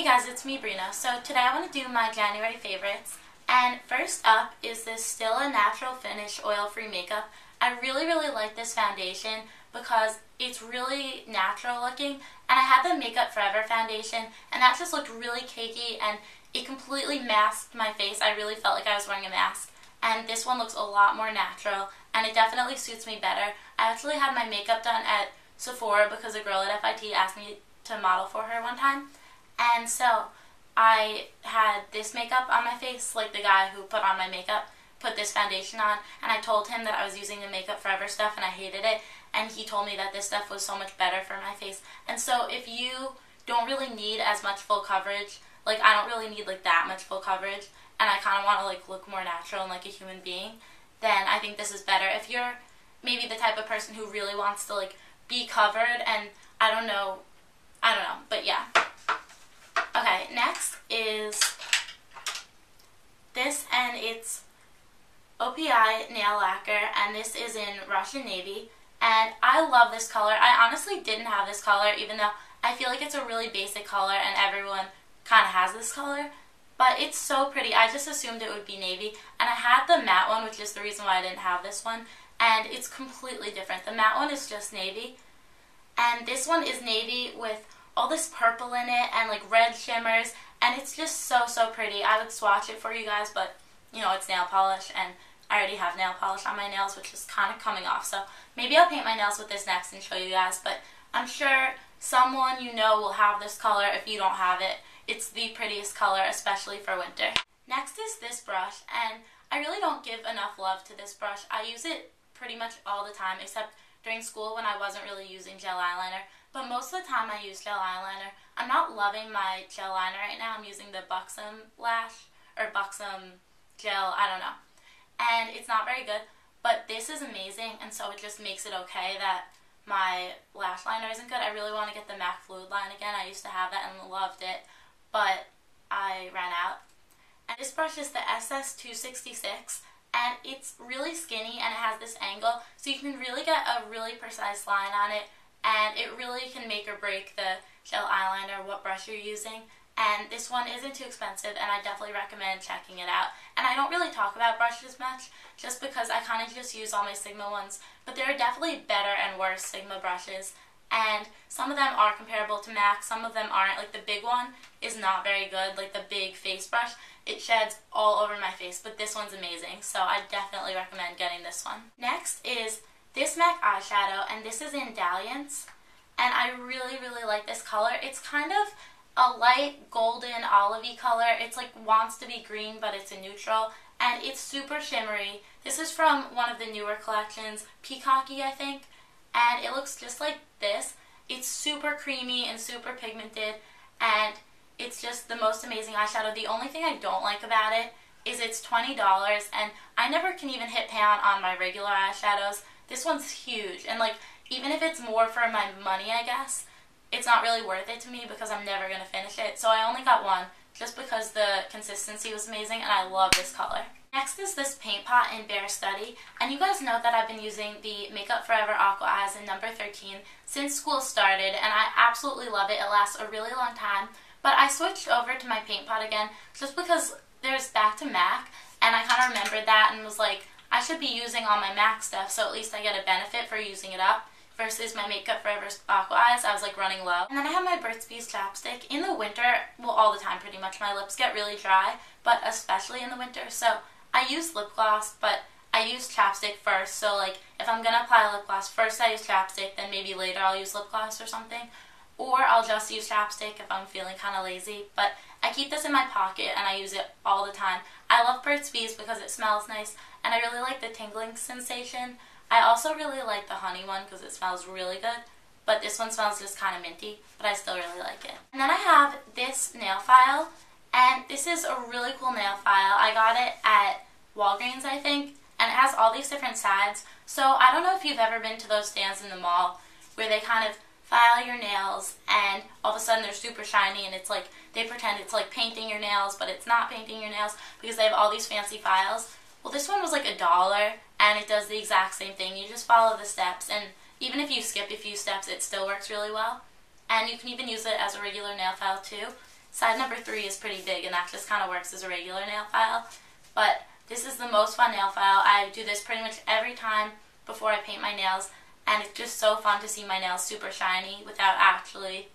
Hey guys, it's me, Brina. So today I want to do my January favorites. And first up is this Stila Natural Finish Oil-Free Makeup. I really like this foundation because it's really natural looking. And I had the Makeup Forever foundation, and that just looked really cakey, and it completely masked my face. I really felt like I was wearing a mask. And this one looks a lot more natural, and it definitely suits me better. I actually had my makeup done at Sephora because a girl at FIT asked me to model for her one time. And so I had this makeup on my face, like the guy who put on my makeup put this foundation on, and I told him that I was using the Makeup Forever stuff and I hated it, and he told me that this stuff was so much better for my face. And so if you don't really need as much full coverage, like I don't really need like that much full coverage, and I kind of want to like look more natural and like a human being, then I think this is better. If you're maybe the type of person who really wants to like be covered, and I don't know, but yeah. Okay, next is this, and it's OPI Nail Lacquer, and this is in Russian Navy, and I love this color. I honestly didn't have this color, even though I feel like it's a really basic color and everyone kind of has this color, but it's so pretty. I just assumed it would be navy, and I had the matte one, which is the reason why I didn't have this one, and it's completely different. The matte one is just navy, and this one is navy with all this purple in it and like red shimmers, and it's just so pretty. I would swatch it for you guys, but you know, it's nail polish, and I already have nail polish on my nails, which is kind of coming off, so maybe I'll paint my nails with this next and show you guys, but I'm sure someone you know will have this color if you don't have it. It's the prettiest color, especially for winter. Next is this brush, and I really don't give enough love to this brush. I use it pretty much all the time, except during school when I wasn't really using gel eyeliner. But most of the time I use gel eyeliner. I'm not loving my gel liner right now. I'm using the Buxom Lash, or Buxom Gel, I don't know. And it's not very good, but this is amazing, and so it just makes it okay that my lash liner isn't good. I really want to get the MAC Fluid line again. I used to have that and loved it, but I ran out. And this brush is the SS266, and it's really skinny, and it has this angle, so you can really get a really precise line on it, and it really can make or break the gel eyeliner, what brush you're using. And this one isn't too expensive, and I definitely recommend checking it out. And I don't really talk about brushes much, just because I kind of just use all my Sigma ones, but there are definitely better and worse Sigma brushes, and some of them are comparable to MAC, some of them aren't. Like the big one is not very good, like the big face brush. It sheds all over my face, but this one's amazing, so I definitely recommend getting this one. Next is this MAC eyeshadow, and this is in Dalliance, and I really like this color. It's kind of a light golden olivey color. It's like wants to be green, but it's a neutral, and it's super shimmery. This is from one of the newer collections, Peacocky I think, and it looks just like this. It's super creamy and super pigmented, and it's just the most amazing eyeshadow. The only thing I don't like about it is it's $20, and I never can even hit pan on my regular eyeshadows. This one's huge, and like even if it's more for my money, I guess, it's not really worth it to me because I'm never going to finish it. So I only got one just because the consistency was amazing, and I love this color. Next is this paint pot in Bare Study, and you guys know that I've been using the Makeup Forever Aqua Eyes in number 13 since school started, and I absolutely love it. It lasts a really long time, but I switched over to my paint pot again just because there's back to MAC, and I kind of remembered that and was like, I should be using all my MAC stuff, so at least I get a benefit for using it up. Versus my Makeup Forever Aqua Eyes, I was like running low. And then I have my Burt's Bees chapstick. In the winter, well all the time pretty much, my lips get really dry, but especially in the winter, so I use lip gloss, but I use chapstick first. So like if I'm gonna apply lip gloss, first I use chapstick, then maybe later I'll use lip gloss or something. Or I'll just use chapstick if I'm feeling kind of lazy, but I keep this in my pocket and I use it all the time. I love Burt's Bees because it smells nice, and I really like the tingling sensation. I also really like the honey one because it smells really good, but this one smells just kind of minty, but I still really like it. And then I have this nail file, and this is a really cool nail file. I got it at Walgreens, I think, and it has all these different sides. So I don't know if you've ever been to those stands in the mall where they kind of file your nails and all of a sudden they're super shiny, and it's like they pretend it's like painting your nails, but it's not painting your nails because they have all these fancy files. Well, this one was like $1, and it does the exact same thing. You just follow the steps, and even if you skip a few steps, it still works really well. And you can even use it as a regular nail file too. Side number 3 is pretty big, and that just kind of works as a regular nail file. But this is the most fun nail file. I do this pretty much every time before I paint my nails, and it's just so fun to see my nails super shiny without actually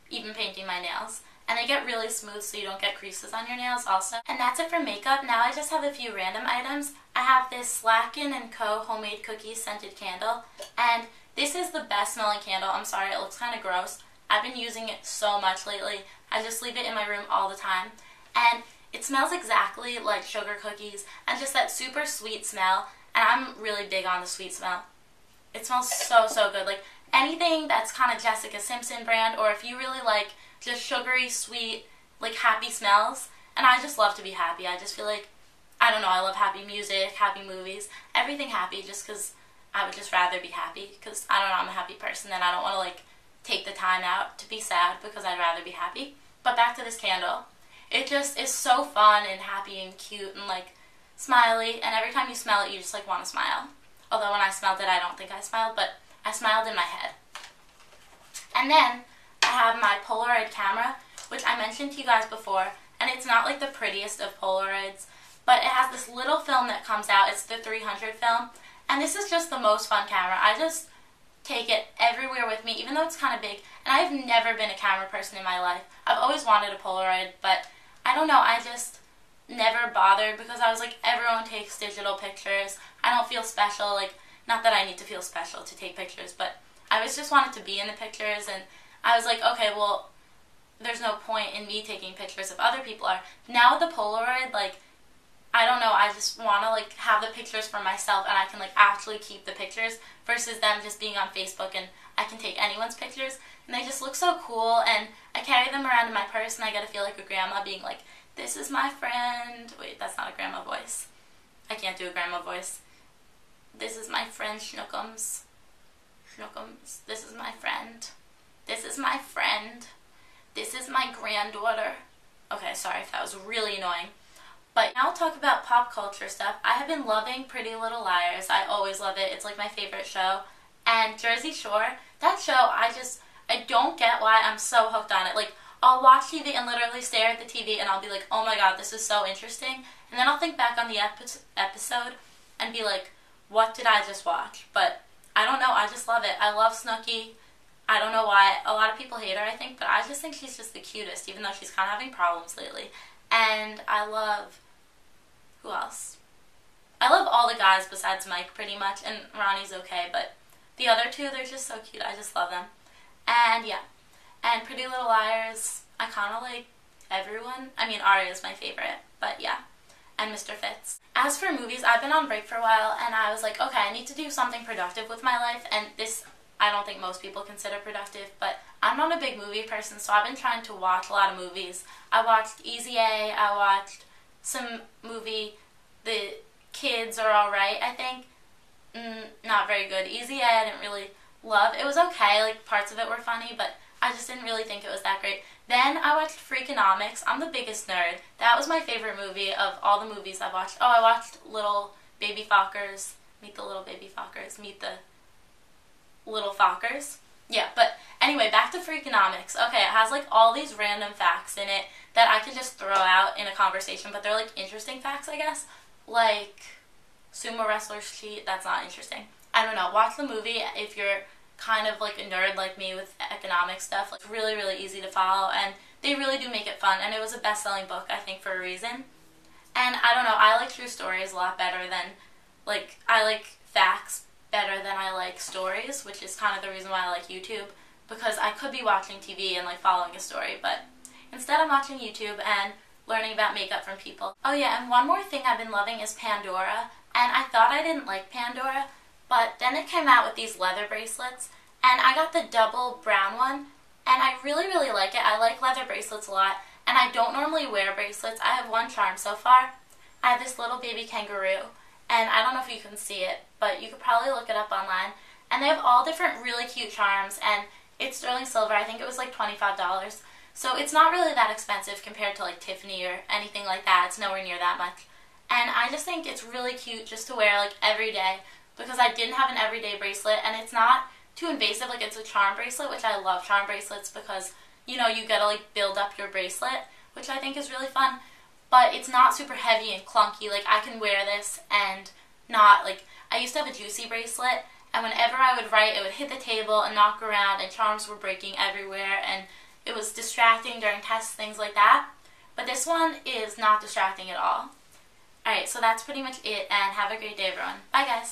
even painting my nails. And they get really smooth so you don't get creases on your nails also. And that's it for makeup. Now I just have a few random items. I have this Slacken & Co. Homemade Cookies Scented Candle, and this is the best smelling candle. I'm sorry, it looks kind of gross. I've been using it so much lately. I just leave it in my room all the time. And it smells exactly like sugar cookies and just that super sweet smell. And I'm really big on the sweet smell. It smells so, so good. Like anything that's kind of Jessica Simpson brand, or if you really like just sugary, sweet, like happy smells. And I just love to be happy. I just feel like, I don't know, I love happy music, happy movies, everything happy, just because I would just rather be happy. Because, I don't know, I'm a happy person and I don't want to like take the time out to be sad because I'd rather be happy. But back to this candle. It just is so fun and happy and cute and like smiley, and every time you smell it you just like want to smile. Although when I smelled it I don't think I smiled, but I smiled in my head. And then I have my Polaroid camera, which I mentioned to you guys before, and it's not like the prettiest of Polaroids, but it has this little film that comes out. It's the 300 film, and this is just the most fun camera. I just take it everywhere with me, even though it's kind of big, and I've never been a camera person in my life. I've always wanted a Polaroid, but I don't know, I just never bothered because I was like, everyone takes digital pictures. I don't feel special, like, not that I need to feel special to take pictures, but I was just wanted to be in the pictures, and I was like, okay, well, there's no point in me taking pictures if other people are. Now with the Polaroid, like, I don't know, I just want to like have the pictures for myself and I can like actually keep the pictures versus them just being on Facebook and I can take anyone's pictures, and they just look so cool, and I carry them around in my purse and I get to feel like a grandma being like, this is my friend. Wait, that's not a grandma voice. I can't do a grandma voice. This is my friend Schnookums. Schnookums. This is my friend. This is my friend. This is my granddaughter. Okay, sorry if that was really annoying. But now I'll talk about pop culture stuff. I have been loving Pretty Little Liars. I always love it. It's like my favorite show. And Jersey Shore, that show, I don't get why I'm so hooked on it. Like, I'll watch TV and literally stare at the TV and I'll be like, oh my god, this is so interesting. And then I'll think back on the episode and be like, what did I just watch? But I don't know, I just love it. I love Snooki. I don't know why. A lot of people hate her, I think, but I just think she's just the cutest, even though she's kind of having problems lately. And I love, who else? I love all the guys besides Mike pretty much, and Ronnie's okay, but the other two, they're just so cute. I just love them. And yeah. And Pretty Little Liars, I kind of like everyone. I mean, Aria's my favorite, but yeah. And Mr. Fitz. As for movies, I've been on break for a while, and I was like, okay, I need to do something productive with my life, and this, I don't think most people consider productive, but I'm not a big movie person, so I've been trying to watch a lot of movies. I watched Easy A, I watched some movie, The Kids Are Alright, I think. Not very good. Easy A, I didn't really love. It was okay, like parts of it were funny, but I just didn't really think it was that great. Then I watched Freakonomics. I'm the biggest nerd. That was my favorite movie of all the movies I've watched. Oh, I watched Little Baby Fockers. Meet the Little Baby Fockers. Meet the Little Fockers. Yeah, but anyway, back to Freakonomics. Okay, it has like all these random facts in it that I could just throw out in a conversation, but they're like interesting facts, I guess. Like, sumo wrestlers cheat. That's not interesting. I don't know. Watch the movie if you're kind of like a nerd like me with economic stuff. Like, really, really easy to follow, and they really do make it fun, and it was a best-selling book, I think, for a reason. And I don't know, I like true stories a lot better than, like, I like facts better than I like stories, which is kind of the reason why I like YouTube, because I could be watching TV and like following a story, but instead I'm watching YouTube and learning about makeup from people. Oh yeah, and one more thing I've been loving is Pandora, and I thought I didn't like Pandora, but then it came out with these leather bracelets, and I got the double brown one, and I really, really like it. I like leather bracelets a lot, and I don't normally wear bracelets. I have one charm so far. I have this little baby kangaroo, and I don't know if you can see it, but you could probably look it up online, and they have all different really cute charms, and it's sterling silver. I think it was like $25, so it's not really that expensive compared to like Tiffany or anything like that. It's nowhere near that much, and I just think it's really cute just to wear like every day, because I didn't have an everyday bracelet, and it's not too invasive. Like, it's a charm bracelet, which I love charm bracelets because you know, you gotta like build up your bracelet, which I think is really fun. But it's not super heavy and clunky. Like, I can wear this and not, like, I used to have a Juicy bracelet, and whenever I would write, it would hit the table and knock around, and charms were breaking everywhere, and it was distracting during tests, things like that. But this one is not distracting at all. Alright, so that's pretty much it, and have a great day, everyone. Bye, guys!